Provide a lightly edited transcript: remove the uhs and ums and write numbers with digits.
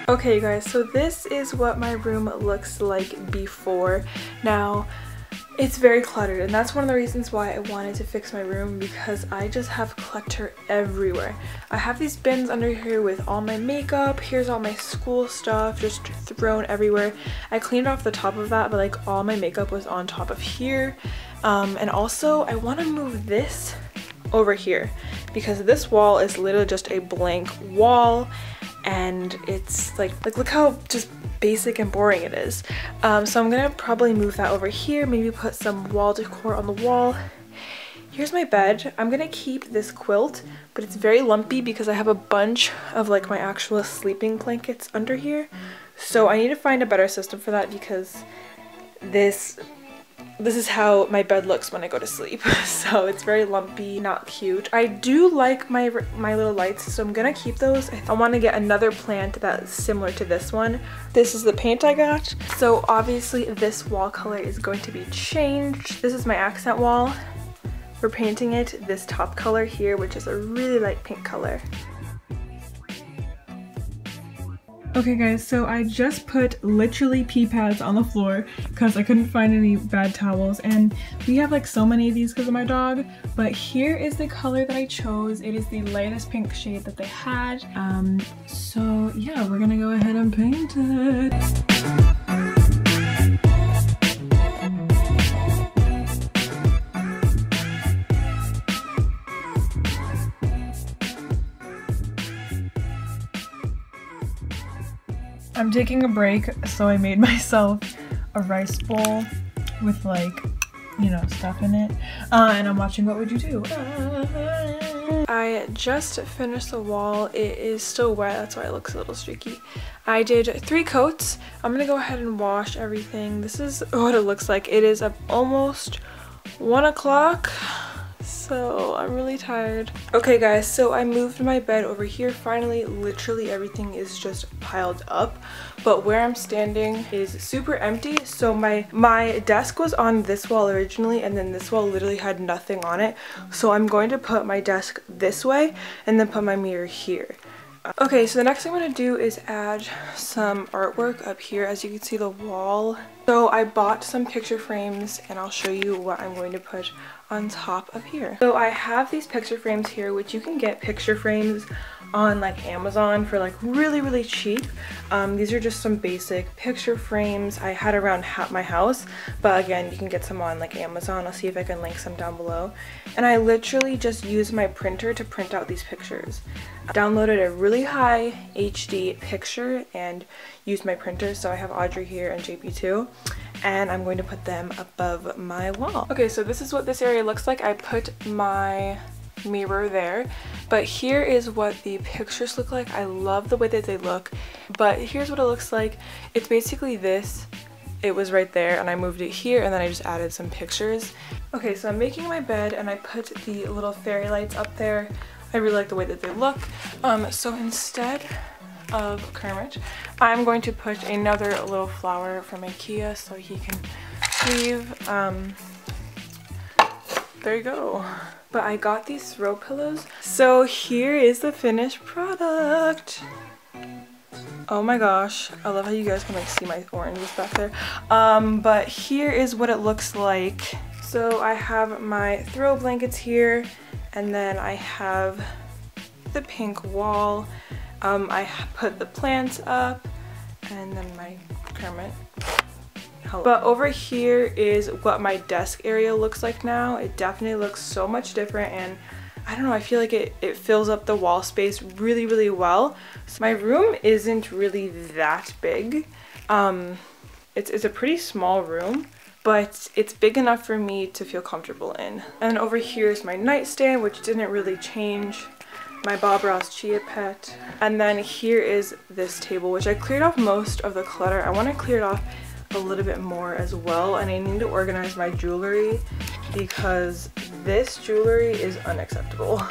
Okay guys, so this is what my room looks like before. Now, it's very cluttered, and that's one of the reasons why I wanted to fix my room, because I just have clutter everywhere. I have these bins under here with all my makeup. Here's all my school stuff just thrown everywhere. I cleaned off the top of that, but like all my makeup was on top of here. And also I want to move this over here because this wall is literally just a blank wall, and it's like look how just basic and boring it is. So I'm gonna probably move that over here, maybe put some wall decor on the wall. Here's my bed. I'm gonna keep this quilt, but it's very lumpy because I have a bunch of like my actual sleeping blankets under here. So I need to find a better system for that, because this is how my bed looks when I go to sleep. So it's very lumpy, not cute. I do like my little lights, so I'm gonna keep those. I want to get another plant that's similar to this one. This is the paint I got. So obviously this wall color is going to be changed. This is my accent wall. We're painting it this top color here, which is a really light pink color. Okay guys, so I just put literally pee pads on the floor because I couldn't find any bad towels, and we have like so many of these because of my dog, but here is the color that I chose. It is the lightest pink shade that they had. So yeah, we're gonna go ahead and paint it. I'm taking a break, so I made myself a rice bowl with like, you know, stuff in it. And I'm watching What Would You Do? I just finished the wall. It is still wet, that's why it looks a little streaky. I did 3 coats. I'm gonna go ahead and wash everything. This is what it looks like. It is almost 1 o'clock. So I'm really tired. Okay guys, so I moved my bed over here. Finally, literally everything is just piled up, but where I'm standing is super empty. So my desk was on this wall originally, and then this wall literally had nothing on it. So I'm going to put my desk this way and then put my mirror here. Okay, so the next thing I'm going to do is add some artwork up here. As you can see, the wall. So I bought some picture frames, and I'll show you what I'm going to put on top of here. So I have these picture frames here, which you can get picture frames on like Amazon for like really cheap. These are just some basic picture frames I had around my house, but again, you can get some on like Amazon. I'll see if I can link some down below. And I literally just used my printer to print out these pictures. I downloaded a really high HD picture and used my printer. So I have Audrey here and JP too, and I'm going to put them above my wall. Okay, so this is what this area looks like. I put my mirror there, but here is what the pictures look like. I love the way that they look, but here's what it looks like. It's basically this. It was right there, and I moved it here, and then I just added some pictures. Okay, so I'm making my bed, and I put the little fairy lights up there. I really like the way that they look. So instead of Kermit, I'm going to put another little flower from IKEA so he can leave. There you go. But I got these throw pillows. So here is the finished product. Oh my gosh, I love how you guys can like see my oranges back there. But here is what it looks like. So I have my throw blankets here, and then I have the pink wall. I put the plants up, and then my Kermit. But over here is what my desk area looks like now. It definitely looks so much different, and I don't know, I feel like it fills up the wall space really well. So my room isn't really that big. It's a pretty small room, but it's big enough for me to feel comfortable in. And over here is my nightstand, which didn't really change. My Bob Ross Chia Pet. And then here is this table, which I cleared off most of the clutter. I want to clear it off a little bit more as well, and I need to organize my jewelry because this jewelry is unacceptable.